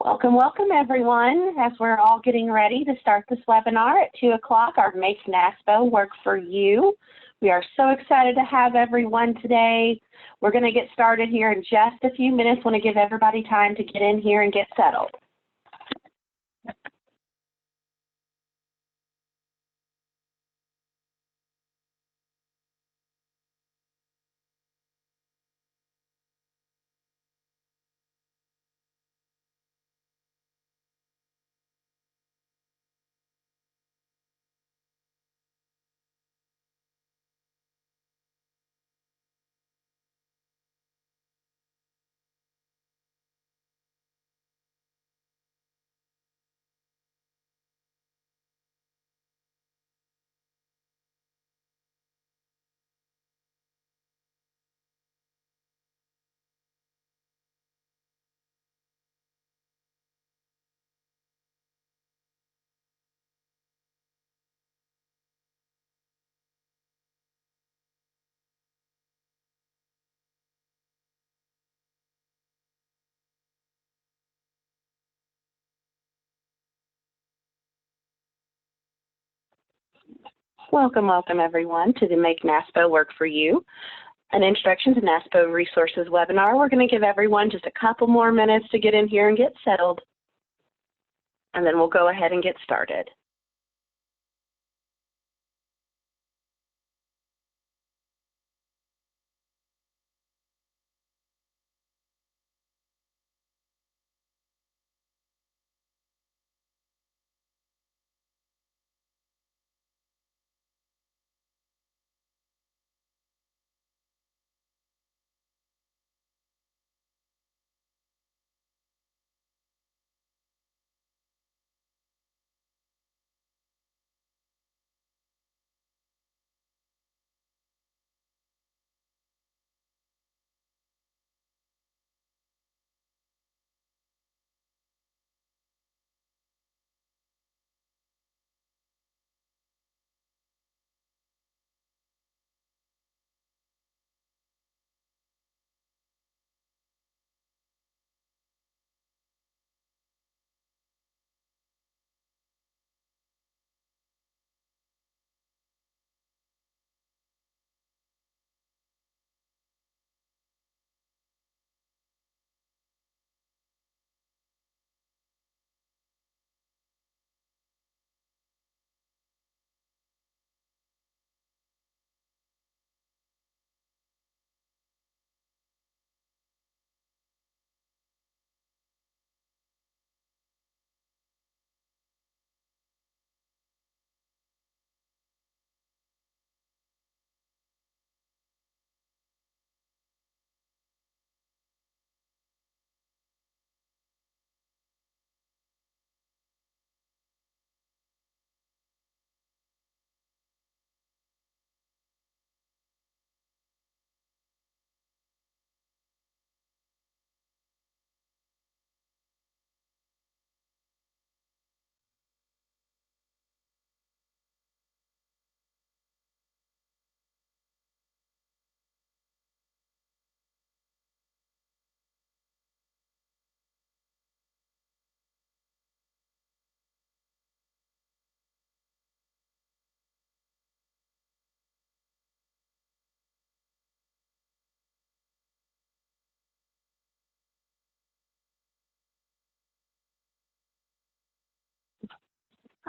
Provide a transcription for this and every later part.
Welcome, welcome everyone. As we're all getting ready to start this webinar at 2 o'clock, our Make NASPO Work for You. We are so excited to have everyone today. We're going to get started here in just a few minutes. I want to give everybody time to get in here and get settled. Welcome, welcome everyone to the Make NASPO Work for You, an Introduction to NASPO Resources webinar. We're going to give everyone just a couple more minutes to get in here and get settled, and then we'll go ahead and get started.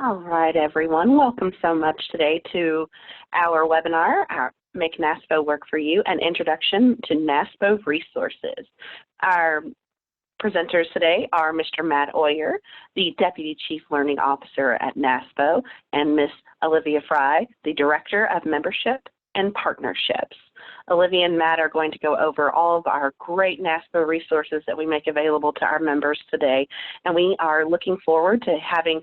All right, everyone. Welcome so much today to our webinar, our Make NASPO Work for You, an Introduction to NASPO Resources. Our presenters today are Mr. Matt Oyer, the Deputy Chief Learning Officer at NASPO, and Ms. Olivia Fry, the Director of Membership and Partnerships. Olivia and Matt are going to go over all of our great NASPO resources that we make available to our members today, and we are looking forward to having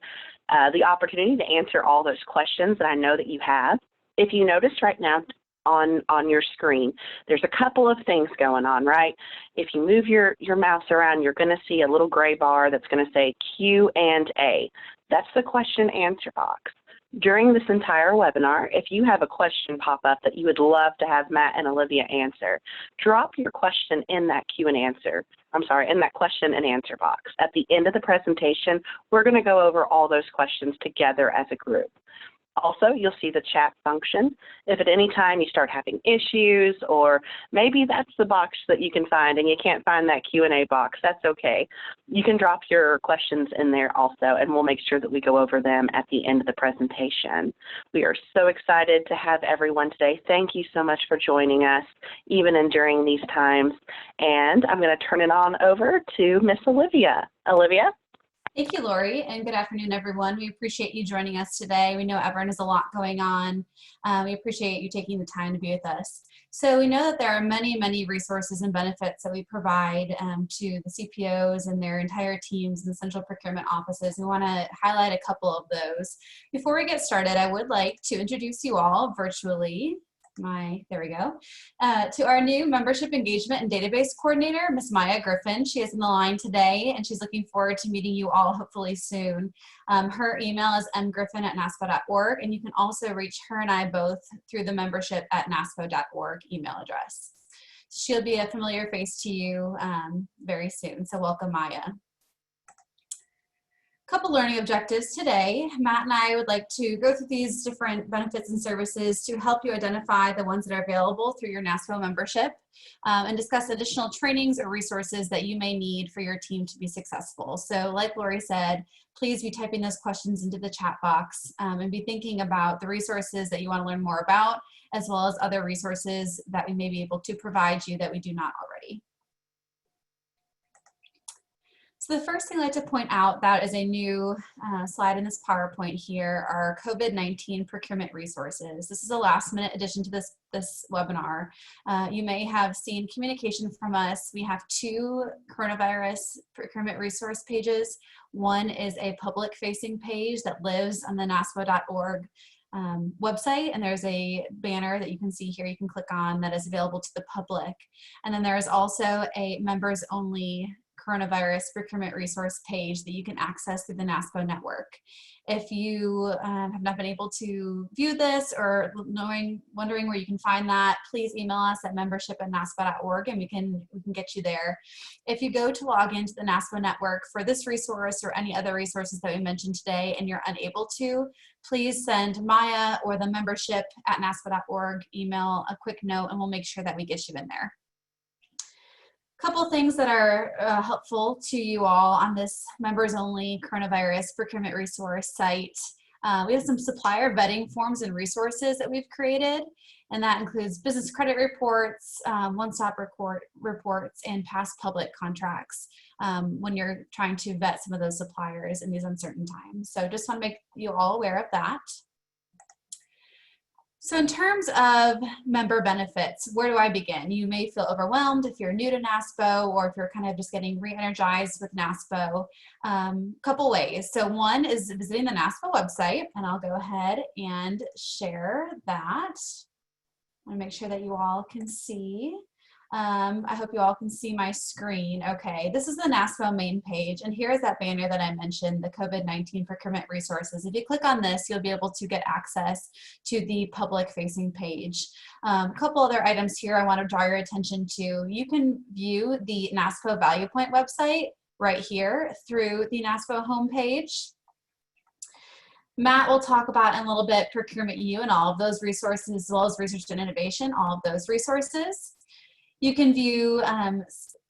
the opportunity to answer all those questions that I know that you have. If you notice right now on your screen, there's a couple of things going on, right? If you move your mouse around, you're going to see a little gray bar that's going to say Q&A. That's the question and answer box. During this entire webinar, if you have a question pop up that you would love to have Matt and Olivia answer, drop your question in that in that question and answer box. At the end of the presentation, we're going to go over all those questions together as a group. Also, you'll see the chat function. If at any time you start having issues, or maybe that's the box that you can find and you can't find that Q&A box, that's okay. You can drop your questions in there also, and we'll make sure that we go over them at the end of the presentation. We are so excited to have everyone today. Thank you so much for joining us, even and during these times. And I'm going to turn it on over to Miss Olivia. Olivia? Thank you, Lori, and good afternoon, everyone. We appreciate you joining us today. We know everyone has a lot going on. We appreciate you taking the time to be with us. So we know that there are many, many resources and benefits that we provide to the CPOs and their entire teams and central procurement offices. We want to highlight a couple of those. Before we get started, I would like to introduce you all virtually. There we go, to our new membership engagement and database coordinator, Miss Maya Griffin. She is on the line today, and she's looking forward to meeting you all hopefully soon. Her email is mgriffin@naspo.org, and you can also reach her and I both through the membership@naspo.org email address. She'll be a familiar face to you very soon, so welcome, Maya. Couple learning objectives today. Matt and I would like to go through these different benefits and services to help you identify the ones that are available through your NASPO membership and discuss additional trainings or resources that you may need for your team to be successful. So like Lori said, please be typing those questions into the chat box and be thinking about the resources that you want to learn more about, as well as other resources that we may be able to provide you that we do not already. So the first thing I'd like to point out that is a new slide in this PowerPoint here are COVID-19 procurement resources. This is a last minute addition to this webinar. You may have seen communication from us. We have 2 coronavirus procurement resource pages. One is a public facing page that lives on the NASPO.org website, and there's a banner that you can see here you can click on that is available to the public. And then there is also a members only coronavirus procurement resource page that you can access through the NASPO Network. If you have not been able to view this or wondering where you can find that, please email us at membership@naspo.org and we can get you there. If you go to log into the NASPO Network for this resource or any other resources that we mentioned today and you're unable to, please send Maya or the membership@naspo.org email a quick note and we'll make sure that we get you in there. Couple things that are helpful to you all on this members only coronavirus procurement resource site. We have some supplier vetting forms and resources that we've created, and that includes business credit reports, one-stop reports, and past public contracts when you're trying to vet some of those suppliers in these uncertain times. So just want to make you all aware of that. So in terms of member benefits, where do I begin? You may feel overwhelmed if you're new to NASPO or if you're kind of just getting re-energized with NASPO. Couple ways. So one is visiting the NASPO website, and I'll go ahead and share that. I want to make sure that you all can see. I hope you all can see my screen. Okay, this is the NASPO main page, and here's that banner that I mentioned, the COVID-19 procurement resources. If you click on this, you'll be able to get access to the public-facing page. A couple other items here I want to draw your attention to. You can view the NASPO Value Point website right here through the NASPO homepage. Matt will talk about in a little bit Procurement U and all of those resources, as well as Research and Innovation, all of those resources. You can view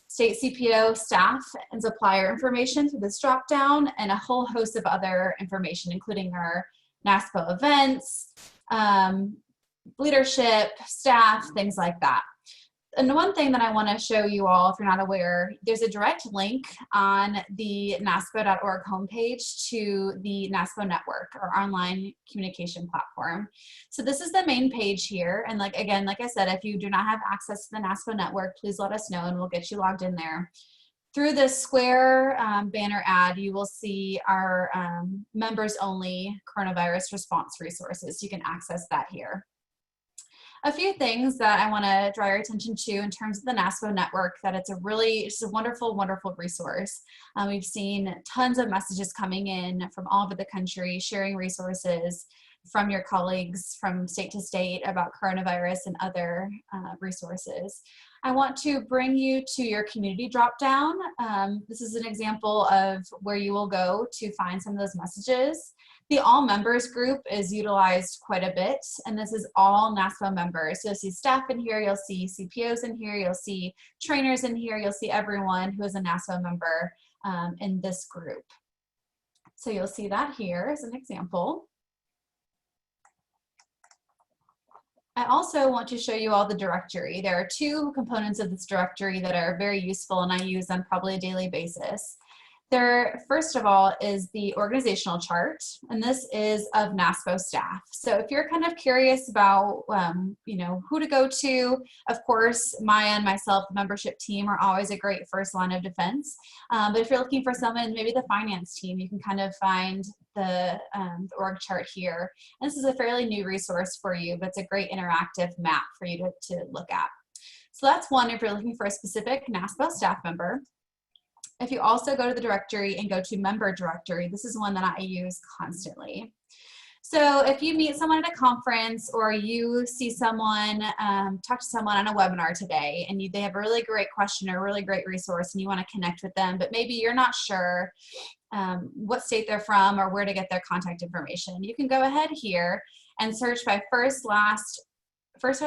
state CPO staff and supplier information through this drop-down and a whole host of other information, including our NASPO events, leadership, staff, things like that. And one thing that I want to show you all, if you're not aware, there's a direct link on the NASPO.org homepage to the NASPO Network, or online communication platform. So this is the main page here. And like I said, if you do not have access to the NASPO Network, please let us know and we'll get you logged in there. Through this square banner ad, you will see our members only coronavirus response resources. You can access that here. A few things that I want to draw your attention to in terms of the NASPO Network, that it's a wonderful, wonderful resource. We've seen tons of messages coming in from all over the country, sharing resources. from your colleagues from state to state about coronavirus and other resources. I want to bring you to your community dropdown. This is an example of where you will go to find some of those messages. The All Members group is utilized quite a bit, and this is all NASPO members. So you'll see staff in here, you'll see CPOs in here, you'll see trainers in here, you'll see everyone who is a NASPO member in this group. So you'll see that here as an example. I also want to show you all the directory. There are two components of this directory that are very useful and I use on probably a daily basis. There, first of all, is the organizational chart, and this is of NASPO staff. So if you're kind of curious about, you know, who to go to, of course, Maya and myself, the membership team, are always a great first line of defense. But if you're looking for someone, maybe the finance team, you can kind of find the org chart here. And this is a fairly new resource for you, but it's a great interactive map for you to look at. So that's one if you're looking for a specific NASPO staff member. If you also go to the directory and go to member directory, this is one that I use constantly. So if you meet someone at a conference or you see someone, talk to someone on a webinar today and they have a really great question or a really great resource and you want to connect with them, but maybe you're not sure what state they're from or where to get their contact information, you can go ahead here and search by first or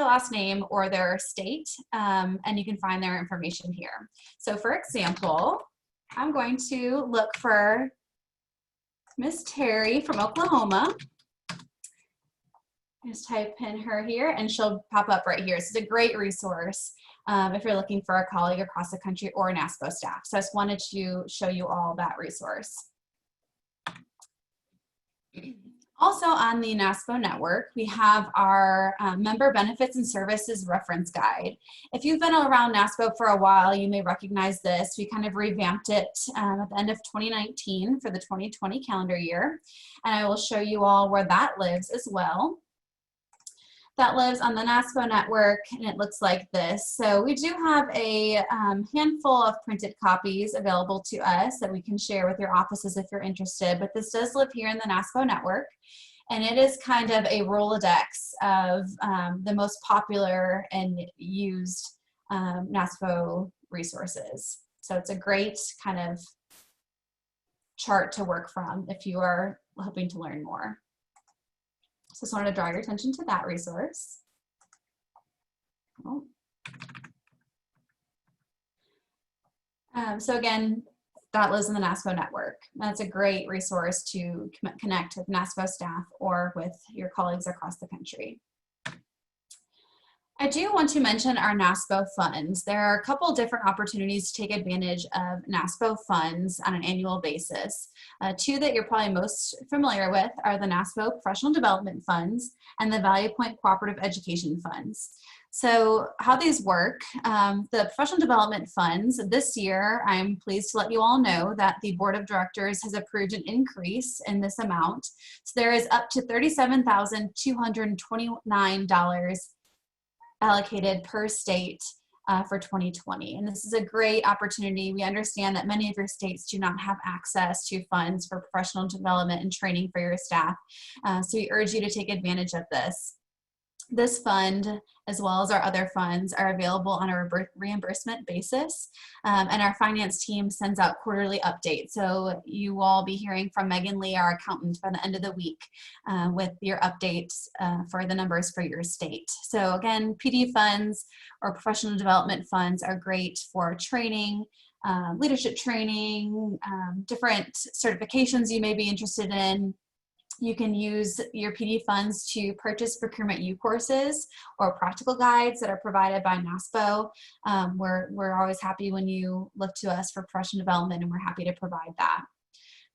last name or their state, and you can find their information here. So for example, I'm going to look for Miss Terry from Oklahoma. Just type in her here and she'll pop up right here. This is a great resource if you're looking for a colleague across the country or NASPO staff. So I just wanted to show you all that resource. Also on the NASPO Network, we have our Member Benefits and Services Reference Guide. If you've been around NASPO for a while, you may recognize this. We kind of revamped it at the end of 2019 for the 2020 calendar year. And I will show you all where that lives as well. That lives on the NASPO Network, and it looks like this. So we do have a handful of printed copies available to us that we can share with your offices if you're interested, but this does live here in the NASPO Network, and it is kind of a Rolodex of the most popular and used NASPO resources. So it's a great kind of chart to work from if you are hoping to learn more. So just wanted to draw your attention to that resource. Oh. So again, that lives in the NASPO Network. That's a great resource to connect with NASPO staff or with your colleagues across the country. I do want to mention our NASPO Funds. There are a couple different opportunities to take advantage of NASPO Funds on an annual basis. Two that you're probably most familiar with are the NASPO Professional Development Funds and the Value Point Cooperative Education Funds. So how these work, the Professional Development Funds, this year, I'm pleased to let you all know that the Board of Directors has approved an increase in this amount. So there is up to $37,229 allocated per state for 2020. And this is a great opportunity. We understand that many of your states do not have access to funds for professional development and training for your staff. So we urge you to take advantage of this. This fund, as well as our other funds, are available on a reimbursement basis, and our finance team sends out quarterly updates. So you will all be hearing from Megan Lee, our accountant, by the end of the week with your updates for the numbers for your state. So again, PD funds or professional development funds are great for training, leadership training, different certifications you may be interested in. You can use your PD funds to purchase Procurement U courses or practical guides that are provided by NASPO. We're always happy when you look to us for professional development, and we're happy to provide that.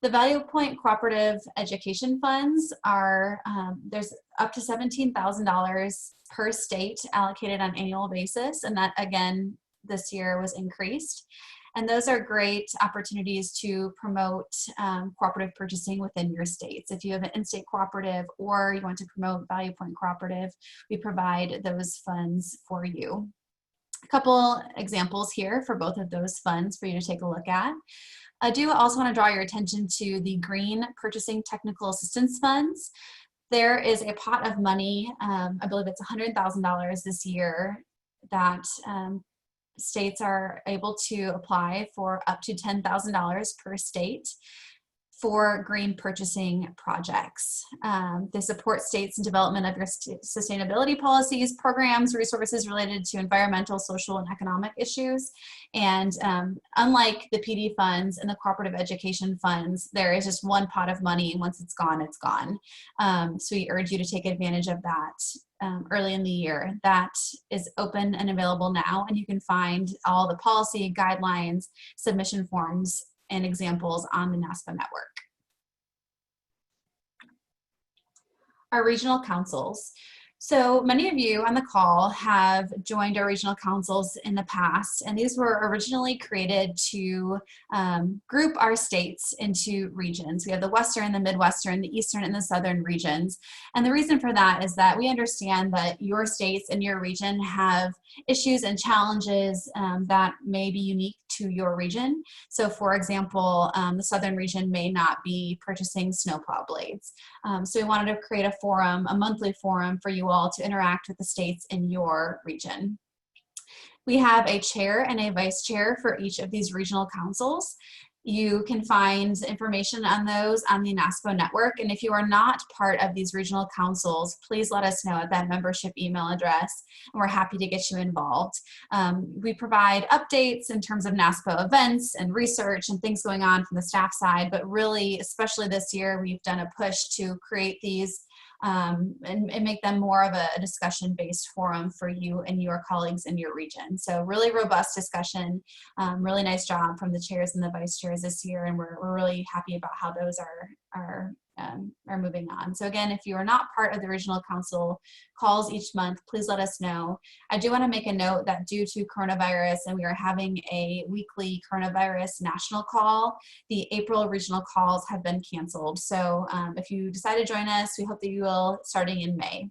The Value Point Cooperative Education Funds are, there's up to $17,000 per state allocated on an annual basis, and that again this year was increased. And those are great opportunities to promote cooperative purchasing within your states. If you have an in-state cooperative or you want to promote Value Point Cooperative, we provide those funds for you. A couple examples here for both of those funds for you to take a look at. I do also want to draw your attention to the Green Purchasing Technical Assistance Funds. there is a pot of money, I believe it's $100,000 this year, that states are able to apply for up to $10,000 per state for green purchasing projects. They support states in development of your sustainability policies, programs, resources related to environmental, social, and economic issues. And unlike the PD funds and the cooperative education funds, there is just one pot of money, and once it's gone, it's gone. So we urge you to take advantage of that early in the year. That is open and available now, and you can find all the policy guidelines, submission forms, and examples on the NASPO Network. Our regional councils. So many of you on the call have joined our regional councils in the past, and these were originally created to group our states into regions. We have the Western, the Midwestern, the Eastern, and the Southern regions. And the reason for that is that we understand that your states and your region have issues and challenges that may be unique to your region. So for example, the Southern region may not be purchasing snowplow blades. So we wanted to create a forum, a monthly forum for you all to interact with the states in your region. We have a chair and a vice chair for each of these regional councils. You can find information on those on the NASPO Network. And if you are not part of these regional councils, please let us know at that membership email address, and we're happy to get you involved. We provide updates in terms of NASPO events and research and things going on from the staff side, but really, especially this year, we've done a push to create these and make them more of a discussion-based forum for you and your colleagues in your region. So really robust discussion, really nice job from the chairs and the vice chairs this year, and we're really happy about how those are moving on. So again, if you are not part of the regional council calls each month, please let us know. I do want to make a note that due to coronavirus, and we are having a weekly coronavirus national call, the April regional calls have been canceled. So if you decide to join us, we hope that you will starting in May.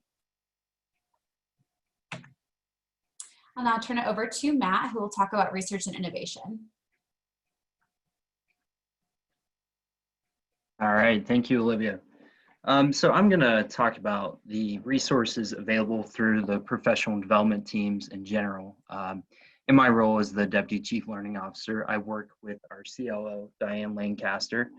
I'll now turn it over to Matt, who will talk about research and innovation. All right, thank you, Olivia. So I'm going to talk about the resources available through the professional development teams in general. In my role as the Deputy Chief Learning Officer, I work with our CLO, Diane Lancaster,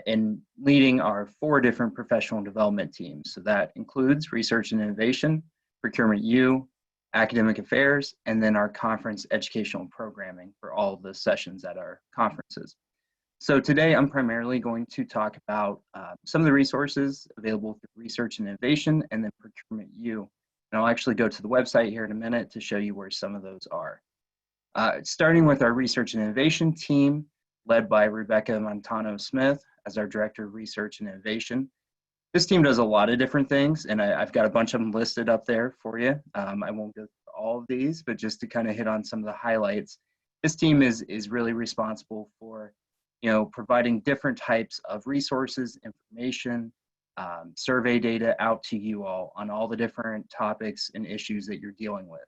in leading our 4 different professional development teams. So that includes Research and Innovation, Procurement U, Academic Affairs, and then our conference educational programming for all of the sessions at our conferences. So today I'm primarily going to talk about some of the resources available through Research and Innovation and then Procurement U. And I'll actually go to the website here in a minute to show you where some of those are. Starting with our Research and Innovation team, led by Rebecca Montano-Smith as our Director of Research and Innovation. This team does a lot of different things, and I've got a bunch of them listed up there for you. I won't go through all of these, but just to kind of hit on some of the highlights. This team is really responsible for providing different types of resources, information, survey data out to you all on all the different topics and issues that you're dealing with.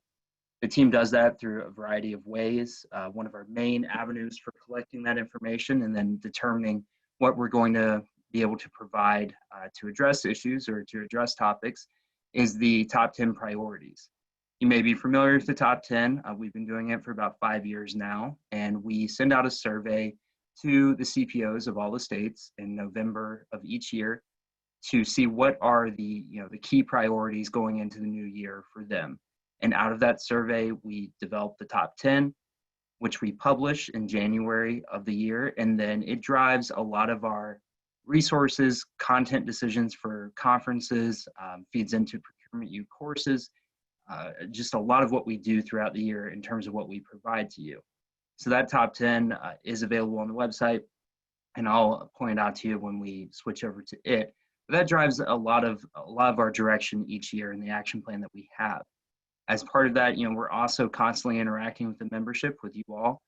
The team does that through a variety of ways. One of our main avenues for collecting that information and then determining what we're going to be able to provide to address issues or to address topics is the top 10 priorities. You may be familiar with the top 10. We've been doing it for about 5 years now, and we send out a survey to the CPOs of all the states in November of each year to see what are the key priorities going into the new year for them. And out of that survey, we develop the top 10, which we publish in January of the year. And then it drives a lot of our resources, content decisions for conferences, feeds into Procurement U Courses, just a lot of what we do throughout the year in terms of what we provide to you. So that top 10 is available on the website, and I'll point out to you when we switch over to it. But that drives a lot of our direction each year in the action plan that we have. As part of that, we're also constantly interacting with the membership, with you all,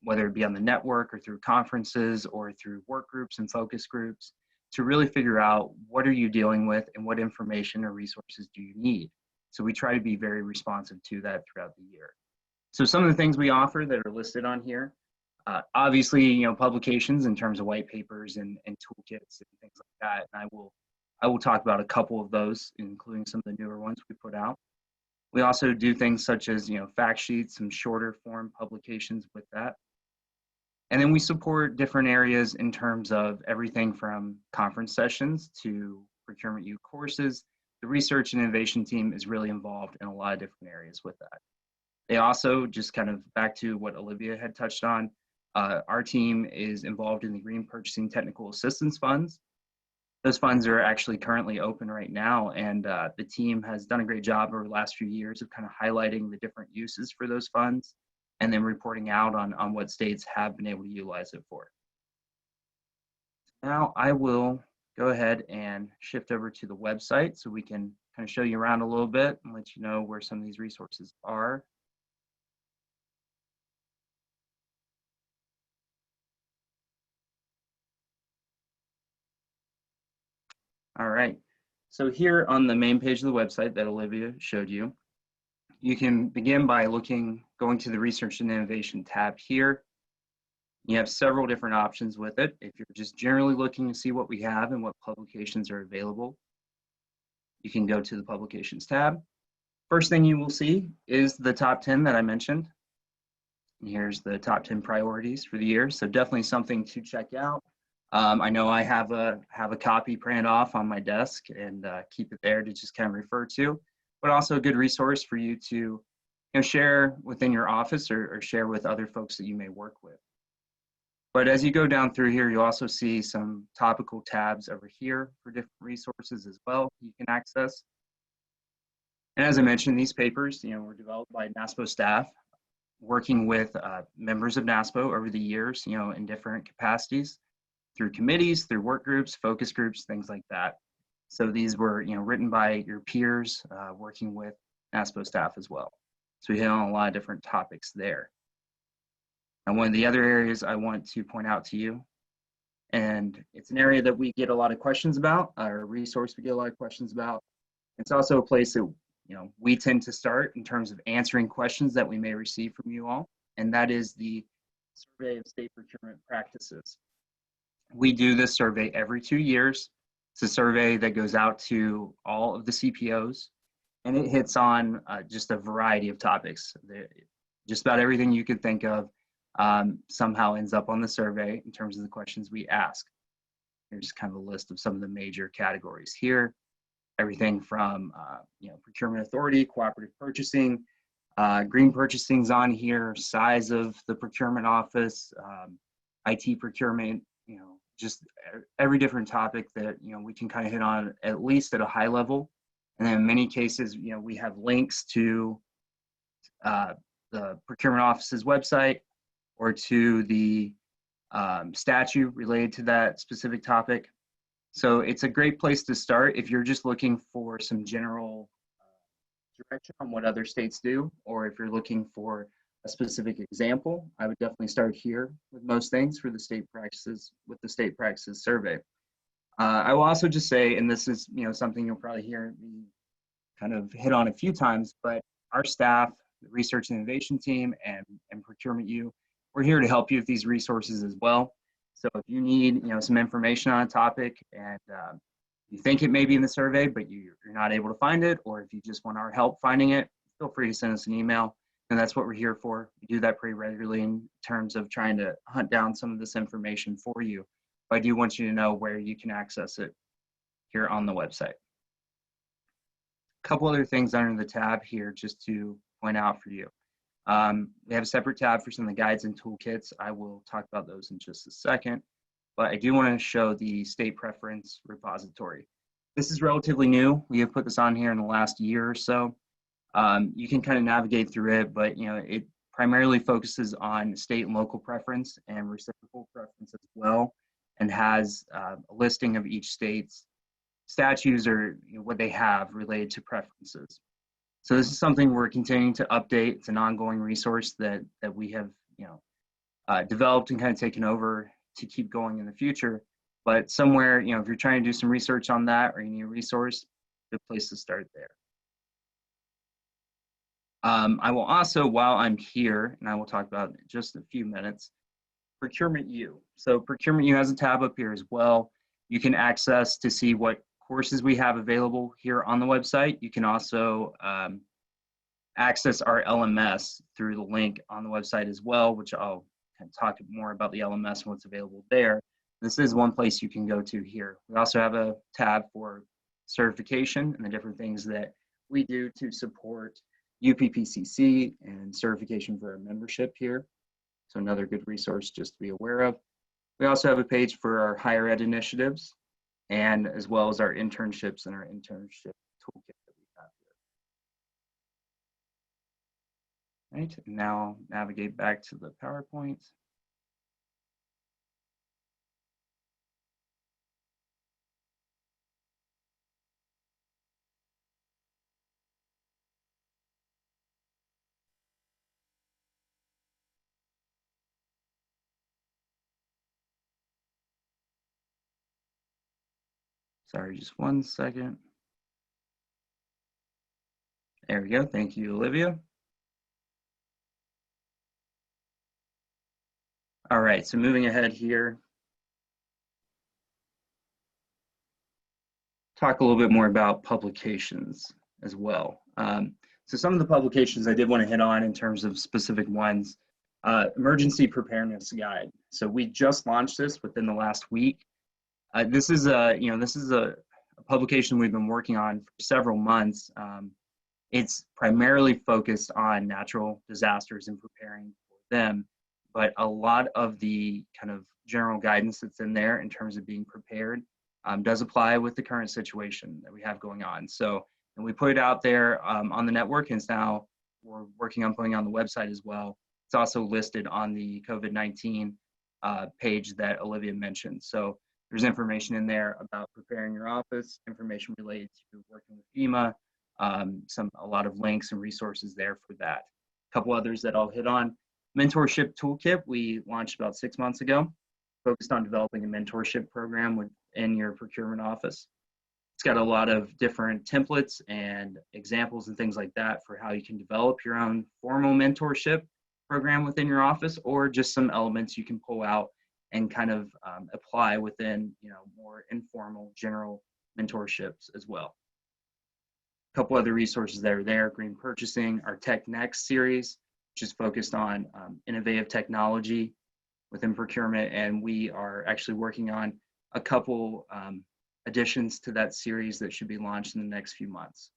whether it be on the network or through conferences or through work groups and focus groups, to really figure out what are you dealing with and what information or resources do you need. So we try to be very responsive to that throughout the year. So some of the things we offer that are listed on here, obviously, publications in terms of white papers and toolkits and things like that. And I will I will talk about a couple of those, including some of the newer ones we put out. We also do things such as, fact sheets, some shorter form publications with that. And then we support different areas in terms of everything from conference sessions to Procurement U Courses. The research and innovation team is really involved in a lot of different areas with that. They also, just kind of back to what Olivia had touched on, our team is involved in the Green Purchasing Technical Assistance Funds. Those funds are actually currently open right now, and the team has done a great job over the last few years of kind of highlighting the different uses for those funds and then reporting out on what states have been able to utilize it for. Now I will go ahead and shift over to the website so we can kind of show you around a little bit and let you know where some of these resources are. All right, so here on the main page of the website that Olivia showed you, you can begin by going to the Research and Innovation tab here. You have several different options with it. If you're just generally looking to see what we have and what publications are available, you can go to the Publications tab. First thing you will see is the top 10 that I mentioned. And here's the top 10 priorities for the year, so definitely something to check out. I know I have a copy printed off on my desk and keep it there to just kind of refer to, but also a good resource for you to share within your office or share with other folks that you may work with. But as you go down through here, you'll also see some topical tabs over here for different resources as well you can access. And as I mentioned, these papers, were developed by NASPO staff, working with members of NASPO over the years, in different capacities, through committees, through work groups, focus groups, things like that. So these were, written by your peers, working with NASPO staff as well. So we hit on a lot of different topics there. And one of the other areas I want to point out to you, and it's an area that we get a lot of questions about, or a resource we get a lot of questions about. It's also a place that, we tend to start in terms of answering questions that we may receive from you all, and that is the Survey of State Procurement Practices. We do this survey every 2 years. It's a survey that goes out to all of the CPOs, and it hits on just a variety of topics. Just about everything you could think of somehow ends up on the survey in terms of the questions we ask. Here's kind of a list of some of the major categories here. Everything from procurement authority, cooperative purchasing, green purchasing's on here, size of the procurement office, IT procurement, just every different topic that we can kind of hit on at least at a high level. And then in many cases, we have links to the procurement office's website or to the statute related to that specific topic. So it's a great place to start if you're just looking for some general direction on what other states do, or if you're looking for a specific example. I would definitely start here with most things for the state practices, with the state practices survey. I will also just say, and this is something you'll probably hear me kind of hit on a few times, but our staff, the research and innovation team, and Procurement U, we're here to help you with these resources as well. So if you need some information on a topic and you think it may be in the survey, but you're not able to find it, or if you just want our help finding it, feel free to send us an email. And that's what we're here for. We do that pretty regularly in terms of trying to hunt down some of this information for you. But I do want you to know where you can access it here on the website. A couple other things under the tab here just to point out for you. We have a separate tab for some of the guides and toolkits. I will talk about those in just a second. But I do want to show the state preference repository. This is relatively new. We have put this on here in the last year or so. You can kind of navigate through it, but it primarily focuses on state and local preference and reciprocal preference as well, and has a listing of each state's statutes or what they have related to preferences. So this is something we're continuing to update. It's an ongoing resource that we have developed and kind of taken over to keep going in the future. But somewhere, if you're trying to do some research on that or you need a resource, good place to start there. I will also, while I'm here, and I will talk about it in just a few minutes, Procurement U. So Procurement U has a tab up here as well. You can access to see what courses we have available here on the website. You can also access our LMS through the link on the website as well, which I'll kind of talk more about the LMS and what's available there. This is one place you can go to here. We also have a tab for certification and the different things that we do to support UPPCC and certification for our membership here. So another good resource just to be aware of. We also have a page for our higher ed initiatives, and as well as our internships and our internship toolkit that we have here. Right, and now I'll navigate back to the PowerPoint. Sorry, just one second. There we go. Thank you, Olivia. All right, so moving ahead here. Talk a little bit more about publications as well. So some of the publications I did want to hit on in terms of specific ones. Emergency Preparedness Guide. So we just launched this within the last week. This is a publication we've been working on for several months. It's primarily focused on natural disasters and preparing for them, but a lot of the kind of general guidance that's in there in terms of being prepared does apply with the current situation that we have going on. So, and we put it out there on the network, and now we're working on putting it on the website as well. It's also listed on the COVID-19 page that Olivia mentioned. So there's information in there about preparing your office, information related to working with FEMA, a lot of links and resources there for that. A couple others that I'll hit on. Mentorship Toolkit, we launched about 6 months ago, focused on developing a mentorship program within your procurement office. It's got a lot of different templates and examples and things like that for how you can develop your own formal mentorship program within your office, or just some elements you can pull out and kind of apply within, more informal general mentorships as well. A couple other resources that are there: Green Purchasing, our Tech Next series, which is focused on innovative technology within procurement, and we are actually working on a couple additions to that series that should be launched in the next few months.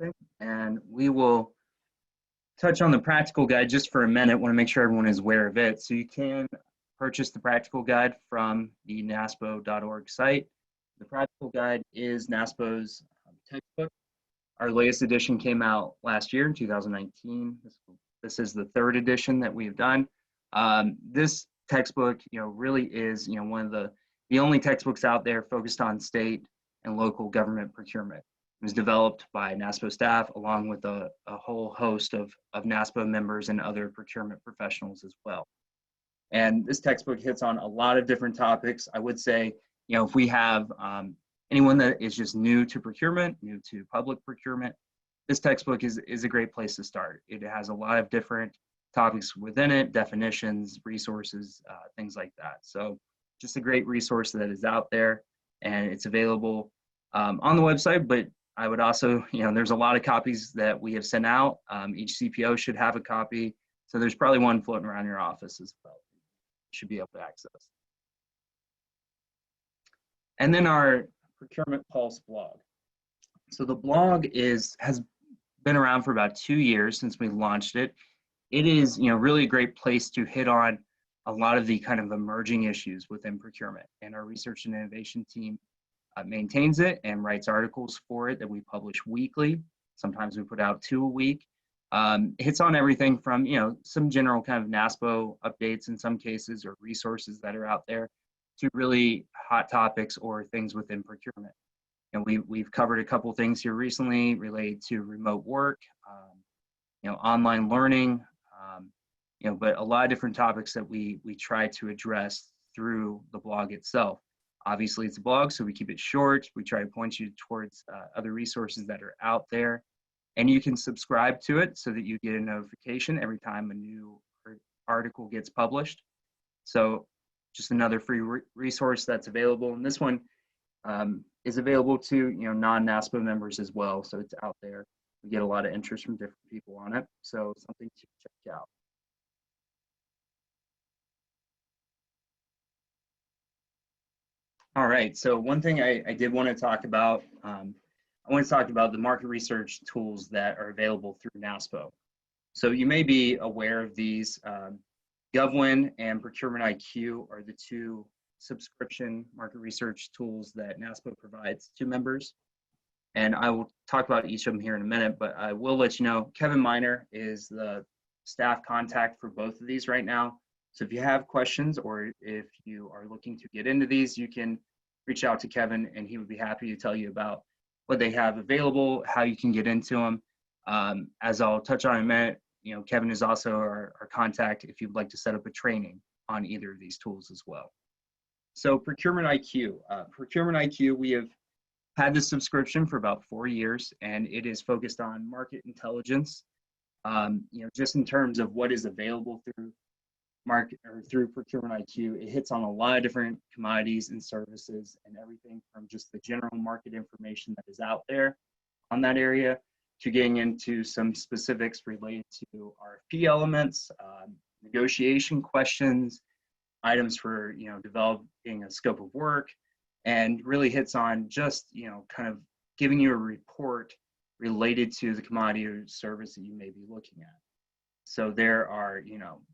Okay. And we will touch on the practical guide just for a minute. Want to make sure everyone is aware of it. So you can purchase the practical guide from the NASPO.org site. The practical guide is NASPO's textbook. Our latest edition came out last year in 2019. This is the third edition that we've done. This textbook, really is, one of the only textbooks out there focused on state and local government procurement. It was developed by NASPO staff along with a whole host of NASPO members and other procurement professionals as well. And this textbook hits on a lot of different topics. I would say, if we have anyone that is just new to procurement, new to public procurement, this textbook is a great place to start. It has a lot of different topics within it, definitions, resources, things like that. So just a great resource that is out there, and it's available on the website, but I would also, there's a lot of copies that we have sent out. Each CPO should have a copy. So there's probably one floating around your office as well. You should be able to access. And then our Procurement Pulse blog. So the blog has been around for about 2 years since we launched it. It is, really a great place to hit on a lot of the kind of emerging issues within procurement. And our research and innovation team maintains it and writes articles for it that we publish weekly. Sometimes we put out 2 a week. Hits on everything from, some general kind of NASPO updates in some cases, or resources that are out there, to really hot topics or things within procurement. And we've covered a couple things here recently related to remote work, online learning, but a lot of different topics that we try to address through the blog itself. Obviously, it's a blog, so we keep it short. We try to point you towards other resources that are out there. and you can subscribe to it so that you get a notification every time a new article gets published. So just another free resource that's available. And this one is available to non-NASPO members as well. So it's out there. We get a lot of interest from different people on it. So something to check out. All right, so one thing I did want to talk about, I want to talk about the market research tools that are available through NASPO. So you may be aware of these. GovWin and ProcurementIQ are the two subscription market research tools that NASPO provides to members. And I will talk about each of them here in a minute, but I will let you know, Kevin Miner is the staff contact for both of these right now. So if you have questions or if you are looking to get into these, you can reach out to Kevin and he would be happy to tell you about what they have available, how you can get into them. As I'll touch on in a minute, Kevin is also our contact if you'd like to set up a training on either of these tools as well. So ProcurementIQ. ProcurementIQ, we have had this subscription for about 4 years, and it is focused on market intelligence, just in terms of what is available through ProcurementIQ. It hits on a lot of different commodities and services and everything from just the general market information that is out there on that area to getting into some specifics related to RFP elements, negotiation questions, items for developing a scope of work, and really hits on just kind of giving you a report related to the commodity or service that you may be looking at. So there are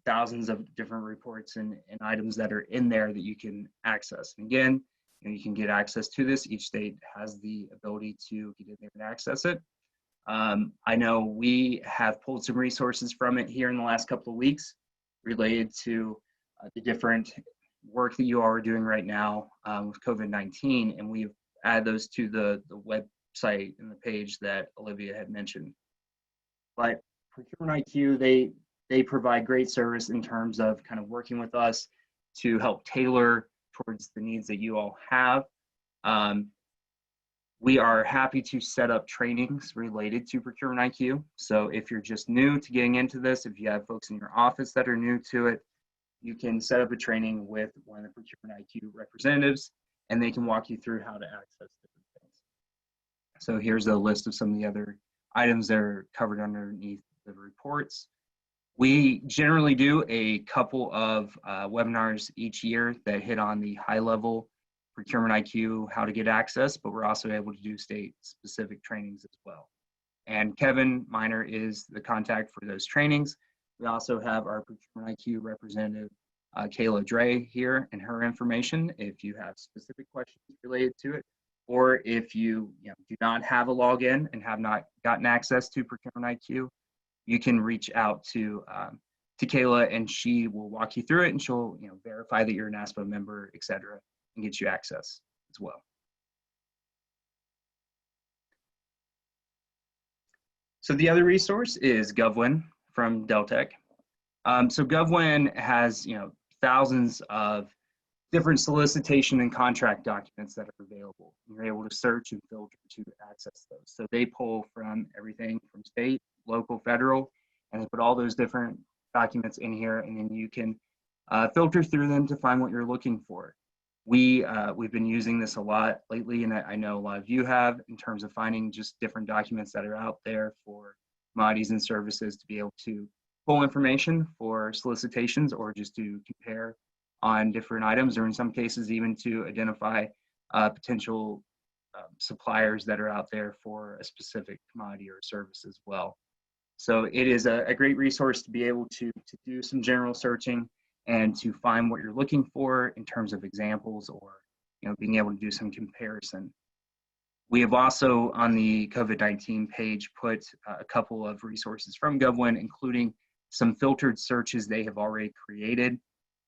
thousands of different reports and items that are in there that you can access. And again, you can get access to this. Each state has the ability to get in there and access it. I know we have pulled some resources from it here in the last couple of weeks related to the different work that you all are doing right now with COVID-19, and we've added those to the website and the page that Olivia had mentioned. But ProcurementIQ, they provide great service in terms of kind of working with us to help tailor towards the needs that you all have. We are happy to set up trainings related to ProcurementIQ. So if you're just new to getting into this, if you have folks in your office that are new to it, you can set up a training with one of the ProcurementIQ representatives, and they can walk you through how to access different things. So here's a list of some of the other items that are covered underneath the reports. We generally do a couple of webinars each year that hit on the high-level ProcurementIQ, how to get access, but we're also able to do state-specific trainings as well. And Kevin Miner is the contact for those trainings. We also have our ProcurementIQ representative, Kayla Dre, here, and her information if you have specific questions related to it, or if you, do not have a login and have not gotten access to ProcurementIQ, you can reach out to Kayla, and she will walk you through it, and she'll verify that you're a NASPO member, et cetera, and get you access as well. So the other resource is GovWin from Deltek. So GovWin has thousands of different solicitation and contract documents that are available. You're able to search and filter to access those. So they pull from everything from state, local, federal, and they put all those different documents in here, and then you can filter through them to find what you're looking for. We've been using this a lot lately, and I know a lot of you have, in terms of finding just different documents that are out there for commodities and services to be able to pull information for solicitations or just to compare on different items, or in some cases even to identify potential suppliers that are out there for a specific commodity or service as well. So it is a great resource to be able to do some general searching and to find what you're looking for in terms of examples, or being able to do some comparison. We have also on the COVID-19 page put a couple of resources from GovWin, including some filtered searches they have already created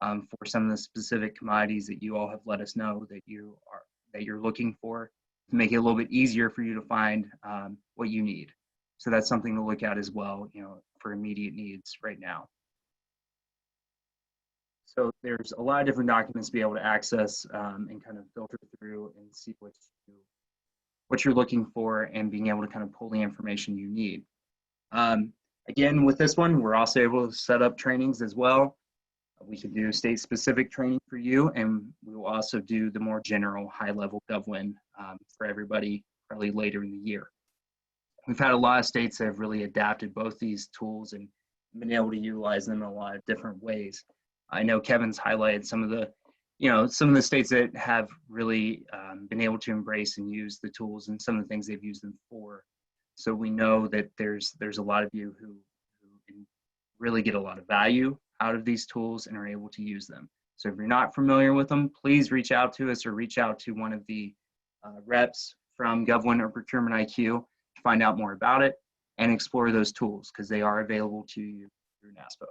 for some of the specific commodities that you all have let us know that you're looking for, to make it a little bit easier for you to find what you need. So that's something to look at as well, for immediate needs right now. So there's a lot of different documents to be able to access and kind of filter through and see what you what you're looking for, and being able to kind of pull the information you need. Again, with this one, we're also able to set up trainings as well. We can do state-specific training for you, and we will also do the more general high-level GovWin for everybody probably later in the year. We've had a lot of states that have really adapted both these tools and been able to utilize them in a lot of different ways. I know Kevin's highlighted some of the, some of the states that have really been able to embrace and use the tools and some of the things they've used them for. So we know that there's a lot of you who really get a lot of value out of these tools and are able to use them. So if you're not familiar with them, please reach out to us or reach out to one of the reps from GovWin or ProcurementIQ to find out more about it and explore those tools, because they are available to you through NASPO.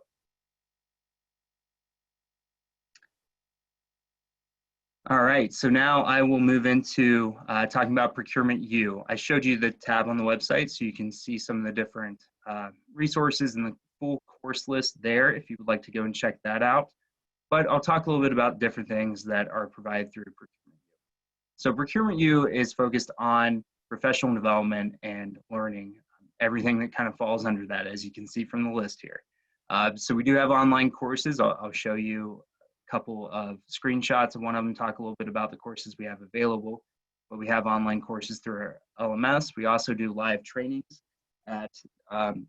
All right, so now I will move into talking about Procurement U. I showed you the tab on the website so you can see some of the different resources and the full course list there if you would like to go and check that out. But I'll talk a little bit about different things that are provided through Procurement U. So Procurement U is focused on professional development and learning, everything that kind of falls under that, as you can see from the list here. So we do have online courses. I'll show you couple of screenshots of one of them, talk a little bit about the courses we have available. But we have online courses through our LMS. We also do live trainings at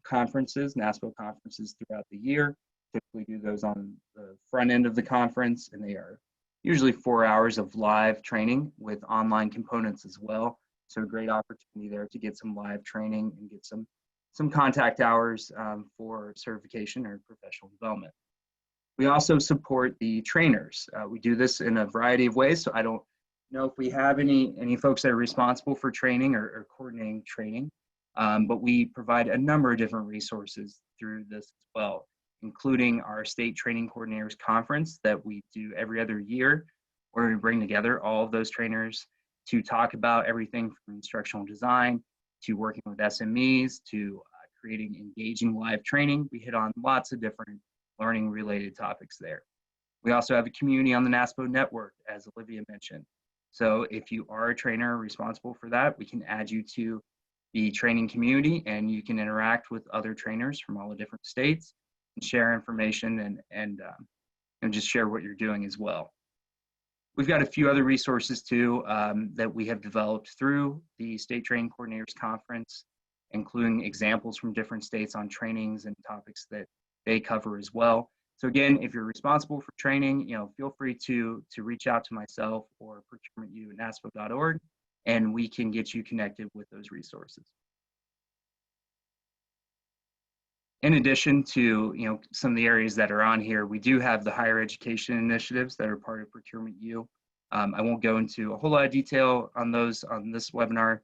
conferences, NASPO conferences throughout the year. Typically do those on the front end of the conference, and they are usually 4 hours of live training with online components as well. So a great opportunity there to get some live training and get some contact hours for certification or professional development. We also support the trainers. We do this in a variety of ways. So I don't know if we have any folks that are responsible for training or coordinating training, but we provide a number of different resources through this as well, including our State Training Coordinators Conference that we do every other year, where we bring together all of those trainers to talk about everything from instructional design to working with SMEs to creating engaging live training. We hit on lots of different learning related topics there. We also have a community on the NASPO Network, as Olivia mentioned. So if you are a trainer responsible for that, we can add you to the training community and you can interact with other trainers from all the different states and share information and just share what you're doing as well. We've got a few other resources too that we have developed through the State Training Coordinators Conference, including examples from different states on trainings and topics that they cover as well. So again, if you're responsible for training, feel free to reach out to myself or procurementu@naspo.org, and we can get you connected with those resources. In addition to some of the areas that are on here, we do have the higher education initiatives that are part of Procurement U. I won't go into a whole lot of detail on those on this webinar,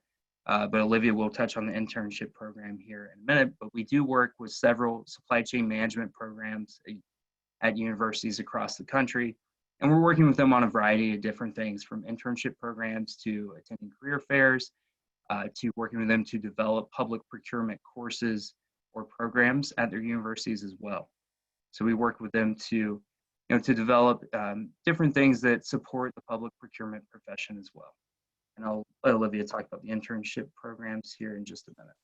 but Olivia will touch on the internship program here in a minute. But we do work with several supply chain management programs at universities across the country. And we're working with them on a variety of different things, from internship programs to attending career fairs, to working with them to develop public procurement courses or programs at their universities as well. So we work with them to develop different things that support the public procurement profession as well. And I'll let Olivia talk about the internship programs here in just a minute.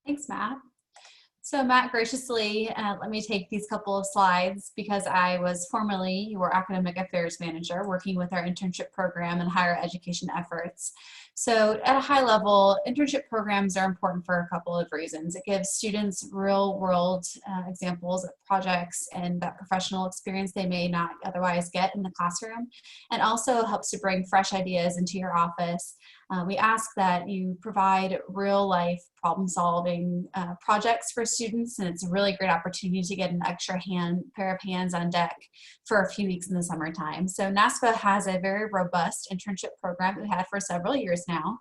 Thanks, Matt. So Matt graciously let me take these couple of slides because I was formerly your academic affairs manager working with our internship program and higher education efforts. So at a high level, internship programs are important for a couple of reasons. It gives students real world examples of projects and that professional experience they may not otherwise get in the classroom, and also helps to bring fresh ideas into your office. We ask that you provide real life problem solving projects for students, and it's a really great opportunity to get an extra pair of hands on deck for a few weeks in the summertime. So NASPO has a very robust internship program that we've had for several years now.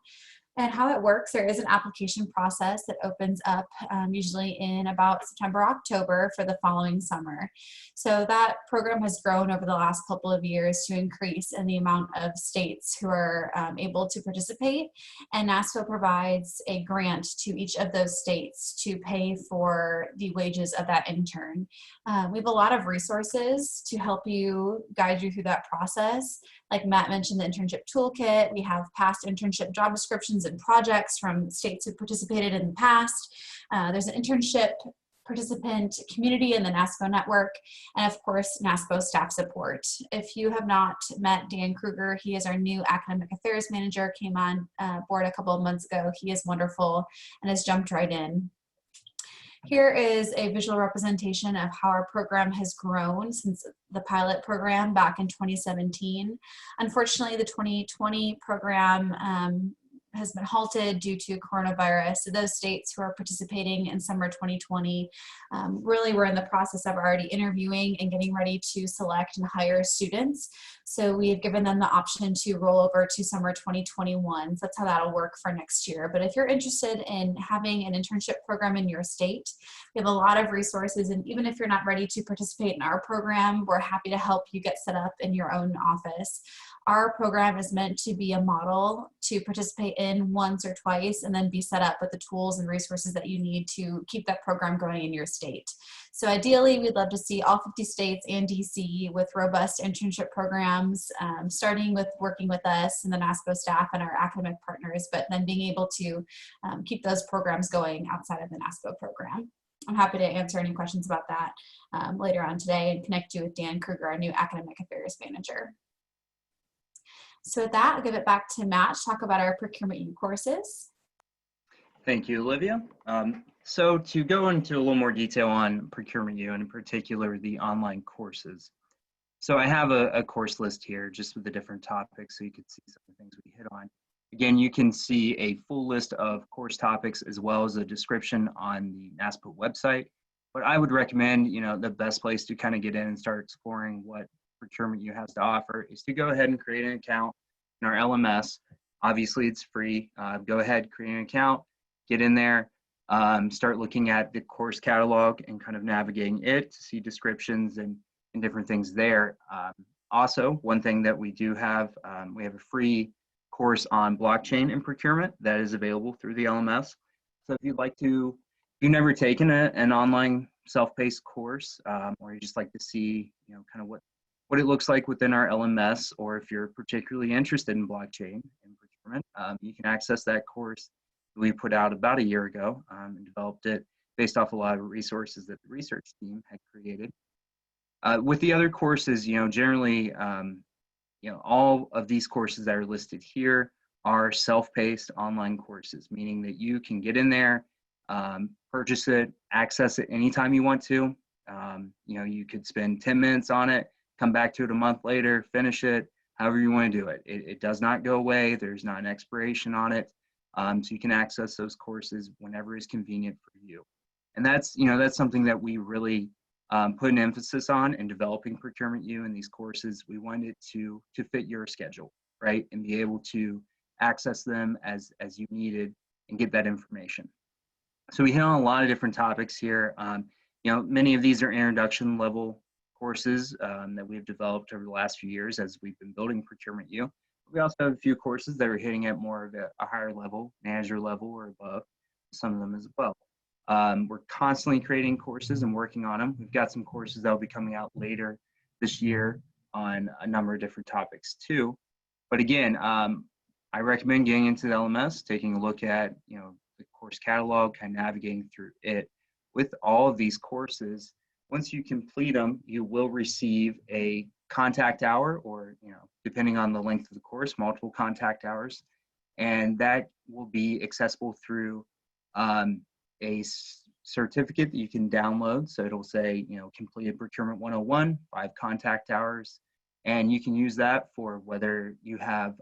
And how it works, there is an application process that opens up usually in about September, October for the following summer. So that program has grown over the last couple of years to increase in the amount of states who are able to participate. And NASPO provides a grant to each of those states to pay for the wages of that intern. We have a lot of resources to help you, guide you through that process. Like Matt mentioned, the internship toolkit. We have past internship job descriptions and projects from states who participated in the past. There's an internship participant community in the NASPO Network, and of course, NASPO staff support. If you have not met Dan Kruger, he is our new academic affairs manager, came on board a couple of months ago. He is wonderful and has jumped right in. Here is a visual representation of how our program has grown since the pilot program back in 2017. Unfortunately, the 2020 program has been halted due to coronavirus. So those states who are participating in summer 2020 really were in the process of already interviewing and getting ready to select and hire students. So we have given them the option to roll over to summer 2021. So that's how that'll work for next year. But if you're interested in having an internship program in your state, we have a lot of resources. And even if you're not ready to participate in our program, we're happy to help you get set up in your own office. Our program is meant to be a model to participate in once or twice and then be set up with the tools and resources that you need to keep that program going in your state. So ideally, we'd love to see all 50 states and DC with robust internship programs, starting with working with us and the NASPO staff and our academic partners, but then being able to keep those programs going outside of the NASPO program. I'm happy to answer any questions about that later on today and connect you with Dan Kruger, our new academic affairs manager. So with that, I'll give it back to Matt to talk about our Procurement U courses. Thank you, Olivia. So to go into a little more detail on Procurement U, and in particular the online courses. So I have a course list here just with the different topics so you can see some of the things we hit on. Again, you can see a full list of course topics as well as a description on the NASPO website. But I would recommend, the best place to kind of get in and start exploring what Procurement U has to offer is to go ahead and create an account in our LMS. Obviously, it's free. Go ahead, create an account, get in there, start looking at the course catalog and kind of navigating it to see descriptions and different things there. Also, one thing that we do have, we have a free course on blockchain and procurement that is available through the LMS. So if you'd like to, if you've never taken an online self-paced course, or you just like to see, kind of what it looks like within our LMS, or if you're particularly interested in blockchain and procurement, you can access that course we put out about a year ago and developed it based off a lot of resources that the research team had created. With the other courses, generally, all of these courses that are listed here are self-paced online courses, meaning that you can get in there, purchase it, access it anytime you want to. You could spend 10 minutes on it, come back to it a month later, finish it, however you want to do it. It does not go away. There's not an expiration on it. So you can access those courses whenever is convenient for you. And that's something that we really put an emphasis on in developing Procurement U and these courses. We wanted it to fit your schedule, right? And be able to access them as you needed and get that information. So we hit on a lot of different topics here. Many of these are introduction level courses that we've developed over the last few years as we've been building Procurement U. We also have a few courses that are hitting at more of a higher level, manager level or above, some of them as well. We're constantly creating courses and working on them. We've got some courses that will be coming out later this year on a number of different topics too. But again, I recommend getting into the LMS, taking a look at the course catalog, kind of navigating through it. With all of these courses, once you complete them, you will receive a contact hour, or depending on the length of the course, multiple contact hours, and that will be accessible through a certificate that you can download. So it'll say completed Procurement 101, 5 contact hours, and you can use that for whether you have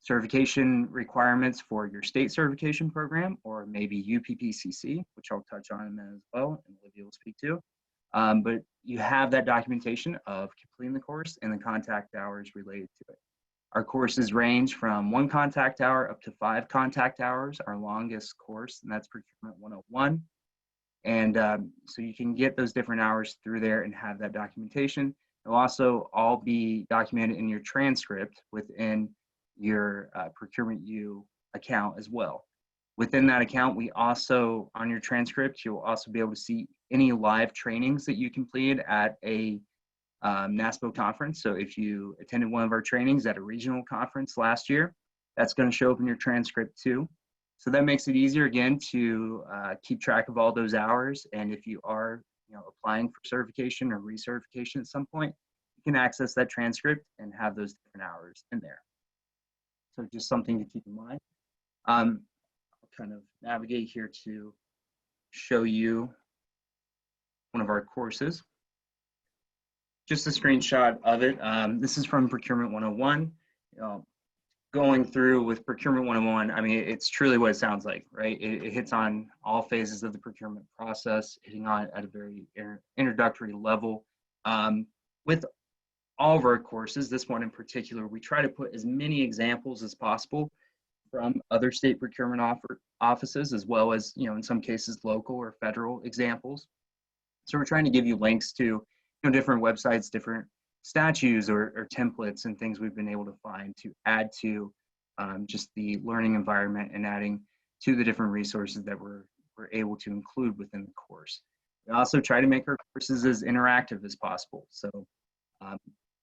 certification requirements for your state certification program, or maybe UPPCC, which I'll touch on in a minute as well, and Olivia will speak to. But you have that documentation of completing the course and the contact hours related to it. Our courses range from 1 contact hour up to 5 contact hours, our longest course, and that's Procurement 101. And so you can get those different hours through there and have that documentation. It'll also all be documented in your transcript within your Procurement U account as well. Within that account, we also, on your transcript, you'll also be able to see any live trainings that you completed at a NASPO conference. So if you attended one of our trainings at a regional conference last year, that's going to show up in your transcript too. So that makes it easier, again, to keep track of all those hours. And if you are applying for certification or recertification at some point, you can access that transcript and have those different hours in there. So just something to keep in mind. I'll kind of navigate here to show you one of our courses. Just a screenshot of it. This is from Procurement 101. Going through with Procurement 101, I mean, it's truly what it sounds like, right? It hits on all phases of the procurement process, hitting on at a very introductory level. With all of our courses, this one in particular, we try to put as many examples as possible from other state procurement offices, as well as, in some cases, local or federal examples. So we're trying to give you links to different websites, different statutes or templates and things we've been able to find to add to just the learning environment and adding to the different resources that we're able to include within the course. We also try to make our courses as interactive as possible. So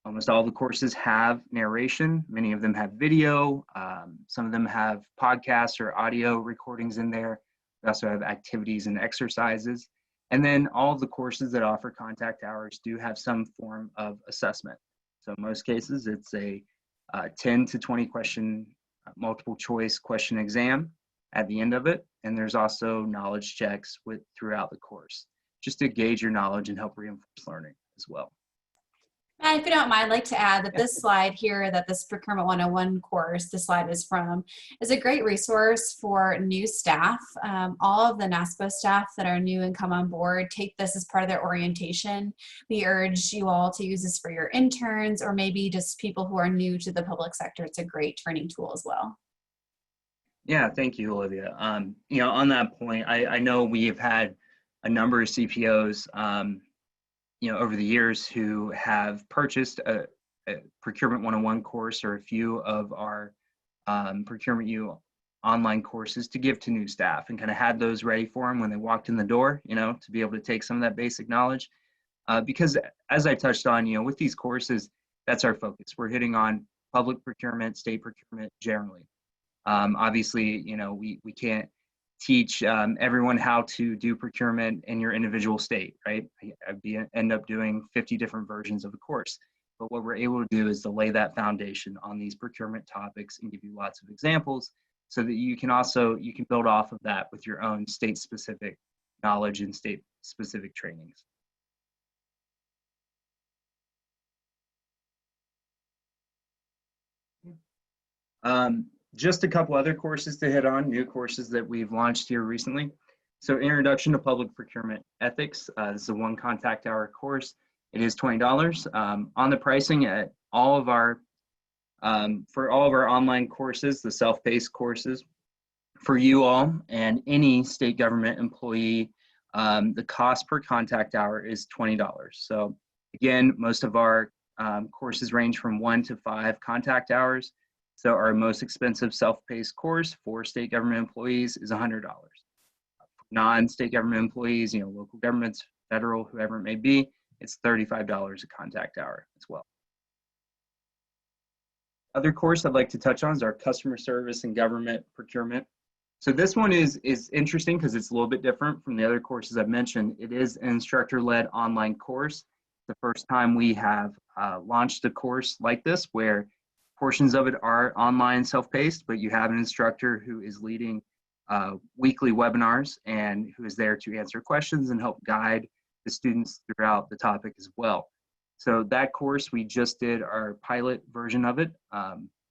almost all the courses have narration. Many of them have video. Some of them have podcasts or audio recordings in there. We also have activities and exercises. And then all of the courses that offer contact hours do have some form of assessment. So in most cases, it's a 10 to 20 question multiple choice question exam at the end of it. And there's also knowledge checks throughout the course, just to gauge your knowledge and help reinforce learning as well. And if you don't mind, I'd like to add that this slide here, that this Procurement 101 course, this slide is from, is a great resource for new staff. All of the NASPO staff that are new and come on board take this as part of their orientation. We urge you all to use this for your interns or maybe just people who are new to the public sector. It's a great training tool as well. Yeah, thank you, Olivia. On that point, I know we have had a number of CPOs over the years who have purchased a Procurement 101 course or a few of our Procurement U online courses to give to new staff and kind of had those ready for them when they walked in the door, to be able to take some of that basic knowledge. Because as I touched on, with these courses, that's our focus. We're hitting on public procurement, state procurement generally. Obviously, we can't teach everyone how to do procurement in your individual state, right? I'd end up doing 50 different versions of the course. But what we're able to do is to lay that foundation on these procurement topics and give you lots of examples so that you can build off of that with your own state-specific knowledge and state-specific trainings. Just a couple other courses to hit on, new courses that we've launched here recently. So Introduction to Public Procurement Ethics. This is a 1 contact hour course. It is $20. On the pricing at all of our, for all of our online courses, the self-paced courses, for you all and any state government employee, the cost per contact hour is $20. So again, most of our courses range from 1 to 5 contact hours. So our most expensive self-paced course for state government employees is $100. Non-state government employees, local governments, federal, whoever it may be, it's $35 a contact hour as well. Other course I'd like to touch on is our customer service and government procurement. So this one is interesting because it's a little bit different from the other courses I've mentioned. It is an instructor-led online course. The first time we have launched a course like this where portions of it are online self-paced, but you have an instructor who is leading weekly webinars and who is there to answer questions and help guide the students throughout the topic as well. So that course, we just did our pilot version of it,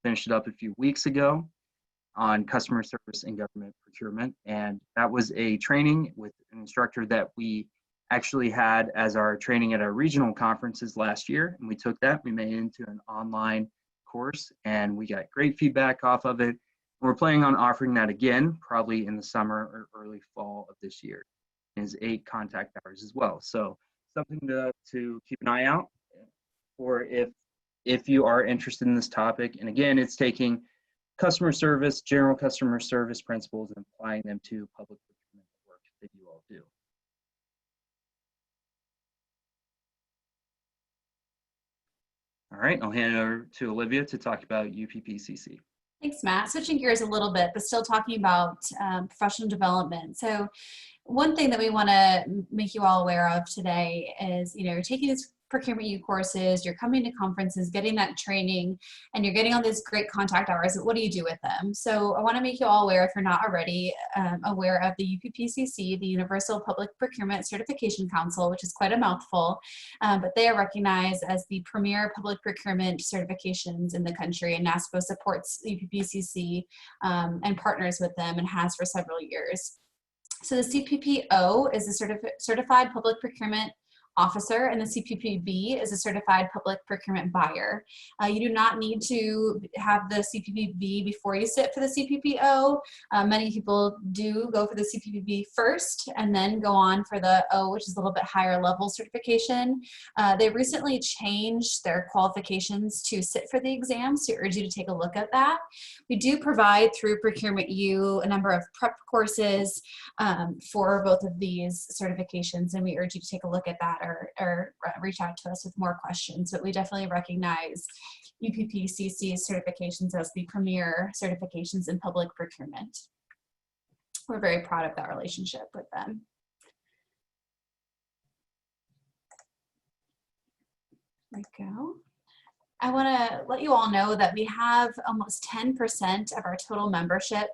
finished it up a few weeks ago on customer service and government procurement. And that was a training with an instructor that we actually had as our training at our regional conferences last year. And we took that, we made it into an online course, and we got great feedback off of it. We're planning on offering that again, probably in the summer or early fall of this year. It is 8 contact hours as well. So something to keep an eye out for if you are interested in this topic. And again, it's taking customer service, general customer service principles and applying them to public procurement work that you all do. All right, I'll hand it over to Olivia to talk about UPPCC. Thanks, Matt. Switching gears a little bit, but still talking about professional development. So one thing that we want to make you all aware of today is, you're taking these Procurement U courses, you're coming to conferences, getting that training, and you're getting all these great contact hours. What do you do with them? So I want to make you all aware, if you're not already aware of the UPPCC, the Universal Public Procurement Certification Council, which is quite a mouthful, but they are recognized as the premier public procurement certifications in the country, and NASPO supports UPPCC and partners with them and has for several years. So the CPPO is a Certified Public Procurement Officer, and the CPPB is a Certified Public Procurement Buyer. You do not need to have the CPPB before you sit for the CPPO. Many people do go for the CPPB first and then go on for the O, which is a little bit higher level certification. They recently changed their qualifications to sit for the exam, so I urge you to take a look at that. We do provide through Procurement U a number of prep courses for both of these certifications, and we urge you to take a look at that or reach out to us with more questions. But we definitely recognize UPPCC certifications as the premier certifications in public procurement. We're very proud of that relationship with them. There we go. I want to let you all know that we have almost 10% of our total membership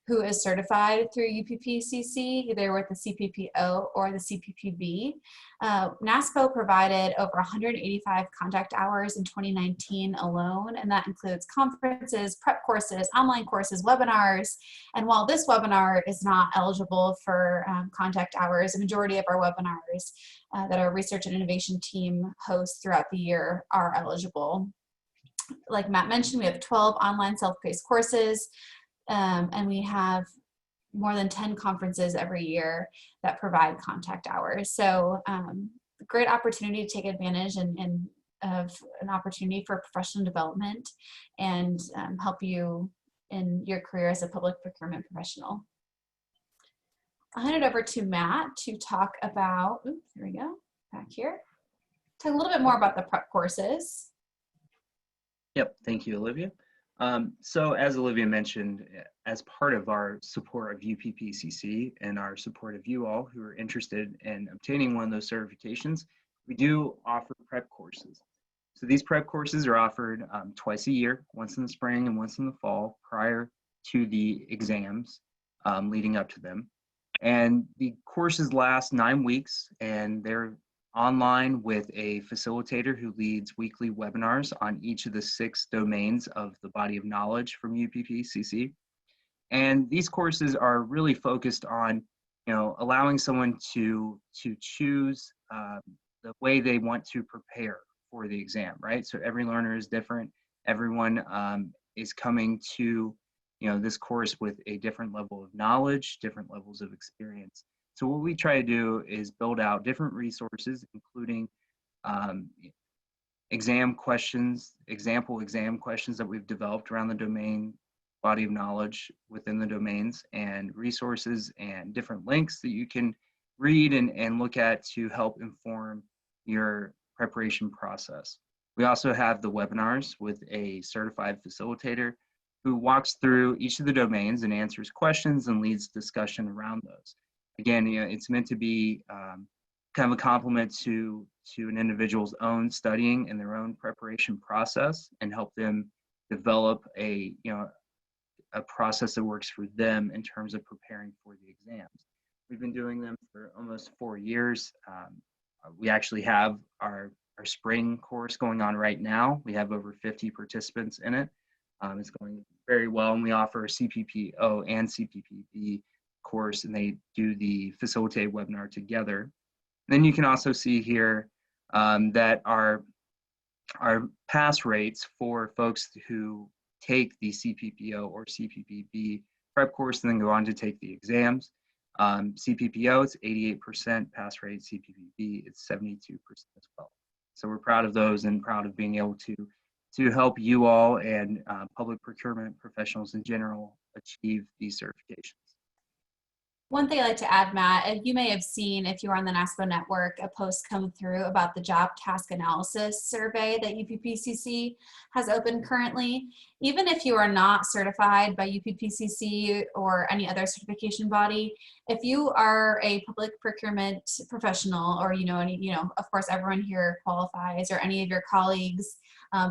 who is certified through UPPCC, either with the CPPO or the CPPB. NASPO provided over 185 contact hours in 2019 alone, and that includes conferences, prep courses, online courses, webinars. And while this webinar is not eligible for contact hours, a majority of our webinars that our research and innovation team hosts throughout the year are eligible. Like Matt mentioned, we have 12 online self-paced courses, and we have more than 10 conferences every year that provide contact hours. So great opportunity to take advantage of an opportunity for professional development and help you in your career as a public procurement professional. I'll hand it over to Matt to talk about, oops, here we go, back here. Talk a little bit more about the prep courses. Yep, thank you, Olivia. So as Olivia mentioned, as part of our support of UPPCC and our support of you all who are interested in obtaining one of those certifications, we do offer prep courses. So these prep courses are offered twice a year, once in the spring and once in the fall, prior to the exams leading up to them. And the courses last 9 weeks, and they're online with a facilitator who leads weekly webinars on each of the 6 domains of the body of knowledge from UPPCC. And these courses are really focused on, allowing someone to choose the way they want to prepare for the exam, right? So every learner is different. Everyone is coming to, this course with a different level of knowledge, different levels of experience. So what we try to do is build out different resources, including exam questions, example exam questions that we've developed around the domain body of knowledge within the domains, and resources and different links that you can read and look at to help inform your preparation process. We also have the webinars with a certified facilitator who walks through each of the domains and answers questions and leads discussion around those. Again, it's meant to be kind of a complement to an individual's own studying and their own preparation process, and help them develop a process that works for them in terms of preparing for the exams. We've been doing them for almost 4 years. We actually have our spring course going on right now. We have over 50 participants in it. It's going very well, and we offer a CPPO and CPPB course, and they do the facilitated webinar together. And then you can also see here that our our pass rates for folks who take the CPPO or CPPB prep course and then go on to take the exams. CPPO, it's 88% pass rate. CPPB, it's 72% as well. So we're proud of those and proud of being able to help you all and public procurement professionals in general achieve these certifications. One thing I'd like to add, Matt, you may have seen, if you are on the NASPO Network, a post come through about the job task analysis survey that UPPCC has open currently. Even if you are not certified by UPPCC or any other certification body, if you are a public procurement professional, or of course everyone here qualifies, or any of your colleagues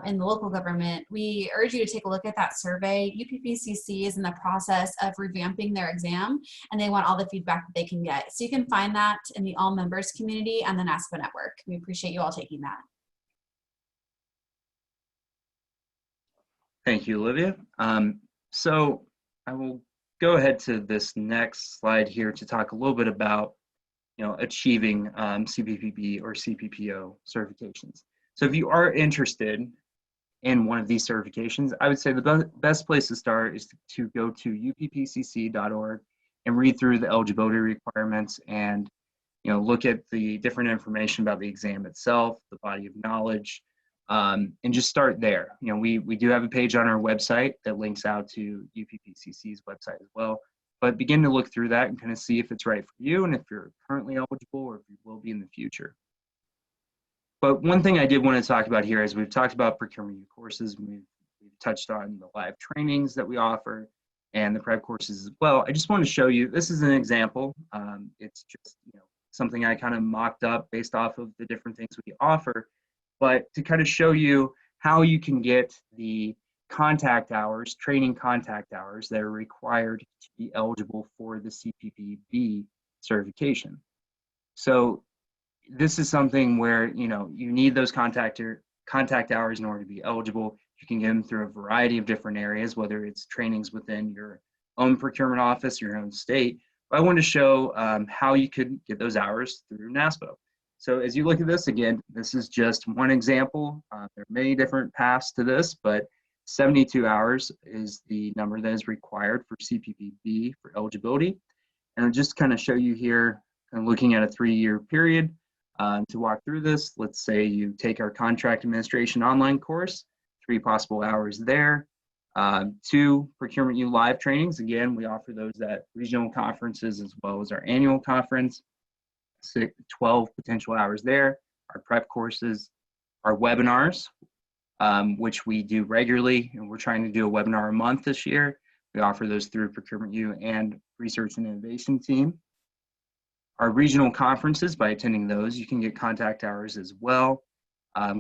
in the local government, we urge you to take a look at that survey. UPPCC is in the process of revamping their exam, and they want all the feedback that they can get. So you can find that in the All Members community and the NASPO Network. We appreciate you all taking that. Thank you, Olivia. So I will go ahead to this next slide here to talk a little bit about achieving CPPB or CPPO certifications. So if you are interested in one of these certifications, I would say the best place to start is to go to UPPCC.org and read through the eligibility requirements and look at the different information about the exam itself, the body of knowledge, and just start there. We do have a page on our website that links out to UPPCC's website as well, but begin to look through that and kind of see if it's right for you and if you're currently eligible or if you will be in the future. But one thing I did want to talk about here is we've talked about Procurement U Courses, we've touched on the live trainings that we offer and the prep courses as well. I just want to show you, this is an example. It's just something I kind of mocked up based off of the different things we offer, but to kind of show you how you can get the contact hours, training contact hours that are required to be eligible for the CPPB certification. So this is something where you need those contact hours in order to be eligible. You can get them through a variety of different areas, whether it's trainings within your own procurement office, your own state. But I want to show how you could get those hours through NASPO. So as you look at this again, this is just one example. There are many different paths to this, but 72 hours is the number that is required for CPPB for eligibility. And I'll just kind of show you here, kind of looking at a 3-year period. To walk through this, let's say you take our contract administration online course, 3 possible hours there. 2 Procurement U live trainings. Again, we offer those at regional conferences as well as our annual conference. 12 potential hours there. Our prep courses, our webinars, which we do regularly, and we're trying to do a webinar a month this year. We offer those through Procurement U and Research and Innovation team. Our regional conferences, by attending those, you can get contact hours as well.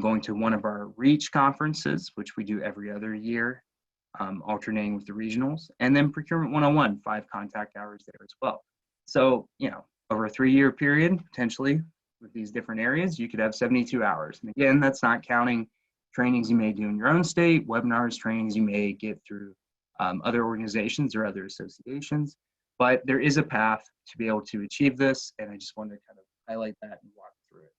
Going to one of our REACH conferences, which we do every other year, alternating with the regionals. And then Procurement 101, 5 contact hours there as well. So, over a 3-year period, potentially, with these different areas, you could have 72 hours. And again, that's not counting trainings you may do in your own state, webinars, trainings you may get through other organizations or other associations. But there is a path to be able to achieve this, and I just wanted to kind of highlight that and walk through it.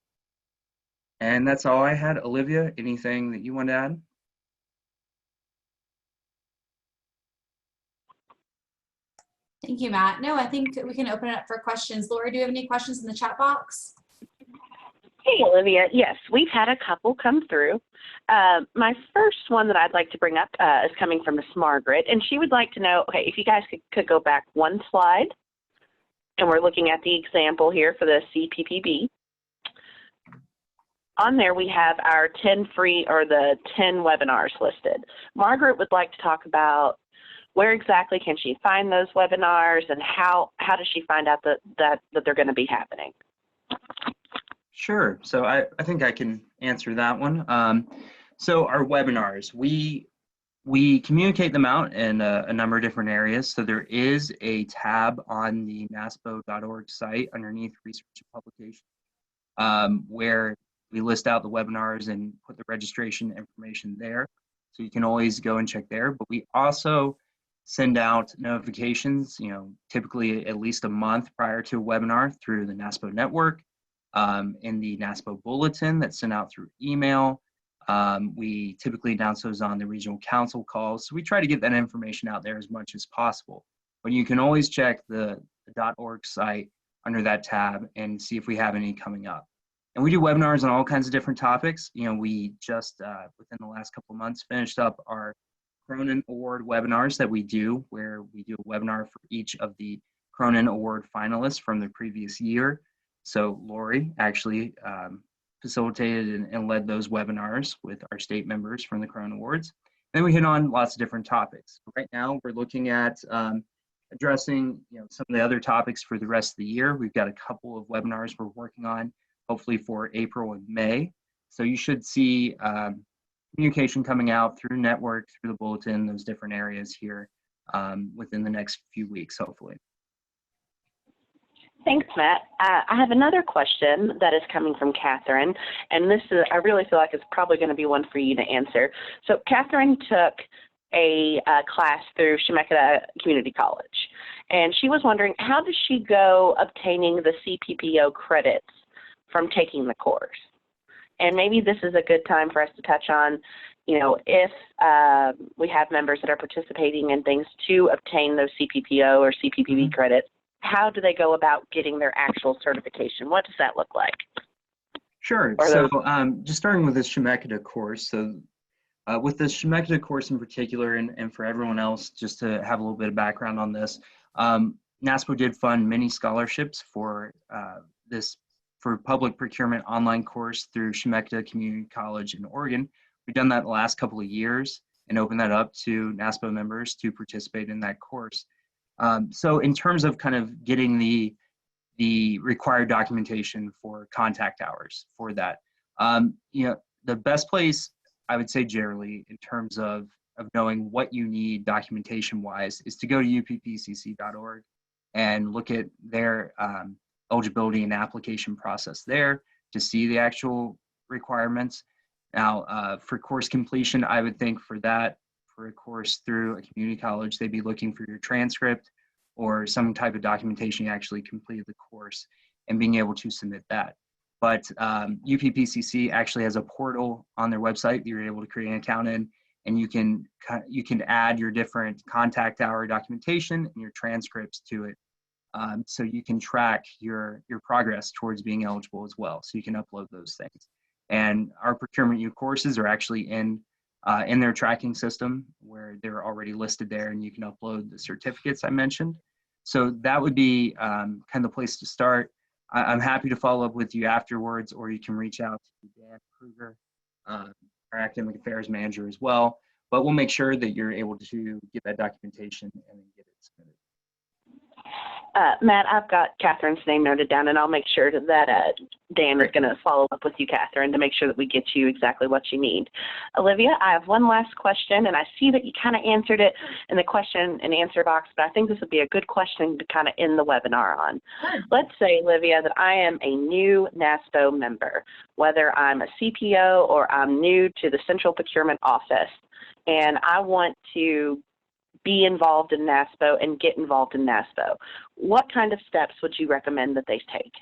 And that's all I had. Olivia, anything that you want to add? Thank you, Matt. No, I think we can open it up for questions. Laura, do you have any questions in the chat box? Hey, Olivia. Yes, we've had a couple come through. My first one that I'd like to bring up is coming from Miss Margaret, and she would like to know, okay, if you guys could go back one slide, and we're looking at the example here for the CPPB. On there, we have our 10 free or the 10 webinars listed. Margaret would like to talk about where exactly can she find those webinars, and how does she find out that they're going to be happening? Sure. So I think I can answer that one. So our webinars, we communicate them out in a number of different areas. So there is a tab on the NASPO.org site underneath Research and Publication where we list out the webinars and put the registration information there. So you can always go and check there. But we also send out notifications, typically at least a month prior to a webinar through the NASPO Network, in the NASPO Bulletin that's sent out through email, We typically announce those on the regional council calls. So we try to get that information out there as much as possible. But you can always check the .org site under that tab and see if we have any coming up. And we do webinars on all kinds of different topics. You know, we just, within the last couple of months, finished up our Cronin Award webinars that we do, where we do a webinar for each of the Cronin Award finalists from the previous year. So Lori actually facilitated and led those webinars with our state members from the Cronin Awards. And then we hit on lots of different topics. Right now, we're looking at addressing some of the other topics for the rest of the year. We've got a couple of webinars we're working on, hopefully for April and May. So you should see communication coming out through network, through the bulletin, those different areas here within the next few weeks, hopefully. Thanks, Matt. I have another question that is coming from Catherine, and this is, I really feel like it's probably going to be one for you to answer. So Catherine took a class through Chemeketa Community College, and she was wondering, how does she go obtaining the CPPO credits from taking the course? And maybe this is a good time for us to touch on, if we have members that are participating in things to obtain those CPPO or CPPB credits, how do they go about getting their actual certification? What does that look like? Sure. So just starting with this Chemeketa course. So with this Chemeketa course in particular, and for everyone else, just to have a little bit of background on this, NASPO did fund many scholarships for for public procurement online course through Chemeketa Community College in Oregon. We've done that the last couple of years and opened that up to NASPO members to participate in that course. So in terms of kind of getting the required documentation for contact hours for that, the best place I would say generally in terms of knowing what you need documentation wise is to go to UPPCC.org and look at their eligibility and application process there to see the actual requirements. Now, for course completion, I would think for a course through a community college, they'd be looking for your transcript or some type of documentation you actually completed the course and being able to submit that. But UPPCC actually has a portal on their website that you're able to create an account in, and you can add your different contact hour documentation and your transcripts to it. So you can track your progress towards being eligible as well. So you can upload those things. And our Procurement U courses are actually in their tracking system where they're already listed there, and you can upload the certificates I mentioned. So that would be kind of the place to start. I'm happy to follow up with you afterwards, or you can reach out to Dan Kruger, our academic affairs manager as well. But we'll make sure that you're able to get that documentation and then get it submitted. Matt, I've got Catherine's name noted down, and I'll make sure that Dan is going to follow up with you, Catherine, to make sure that we get you exactly what you need. Olivia, I have one last question, and I see that you kind of answered it in the question and answer box, but I think this would be a good question to kind of end the webinar on. Sure. Let's say, Olivia, that I am a new NASPO member, whether I'm a CPO or I'm new to the Central Procurement Office, and I want to be involved in NASPO and get involved in NASPO. What kind of steps would you recommend that they take?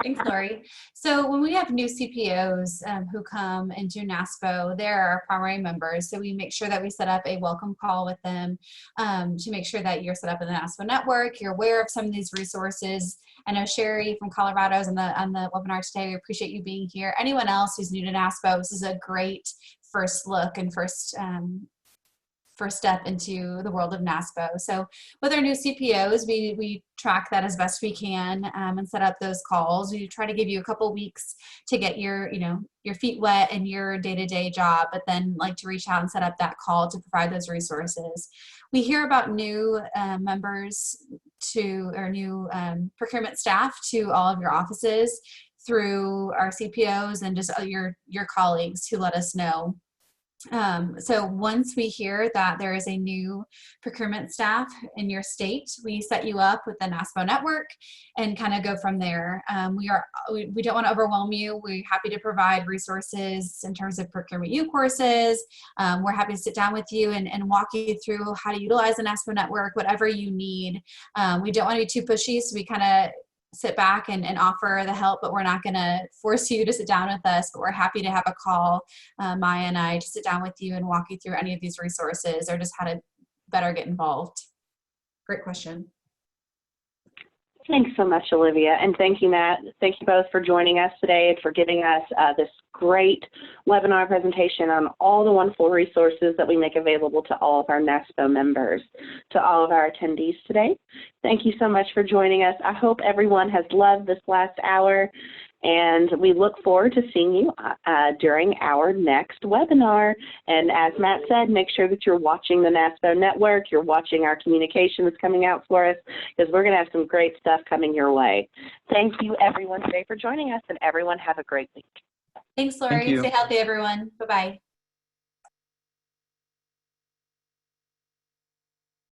Thanks, Lori. So when we have new CPOs who come and do NASPO, they're our primary members. So we make sure that we set up a welcome call with them to make sure that you're set up in the NASPO network, you're aware of some of these resources. I know Sherry from Colorado is on the webinar today. We appreciate you being here. Anyone else who's new to NASPO, this is a great first look and first step into the world of NASPO. So with our new CPOs, we track that as best we can and set up those calls. We try to give you a couple weeks to get your feet wet in your day-to-day job, but then like to reach out and set up that call to provide those resources. We hear about new members or new procurement staff to all of your offices through our CPOs and just your colleagues who let us know. So once we hear that there is a new procurement staff in your state, we set you up with the NASPO Network and kind of go from there. We don't want to overwhelm you. We're happy to provide resources in terms of Procurement U courses. We're happy to sit down with you and walk you through how to utilize the NASPO Network, whatever you need. We don't want to be too pushy, so we kind of sit back and offer the help, but we're not going to force you to sit down with us, but we're happy to have a call, Maya and I, to sit down with you and walk you through any of these resources or just how to better get involved. Great question. Thanks so much, Olivia. And thank you, Matt. Thank you both for joining us today and for giving us this great webinar presentation on all the wonderful resources that we make available to all of our NASPO members. To all of our attendees today, thank you so much for joining us. I hope everyone has loved this last hour, and we look forward to seeing you during our next webinar. And as Matt said, make sure that you're watching the NASPO Network, you're watching our communications coming out for us, because we're going to have some great stuff coming your way. Thank you, everyone, today for joining us, and everyone have a great week. Thanks, Lori. Thank you. Stay healthy, everyone. Bye-bye.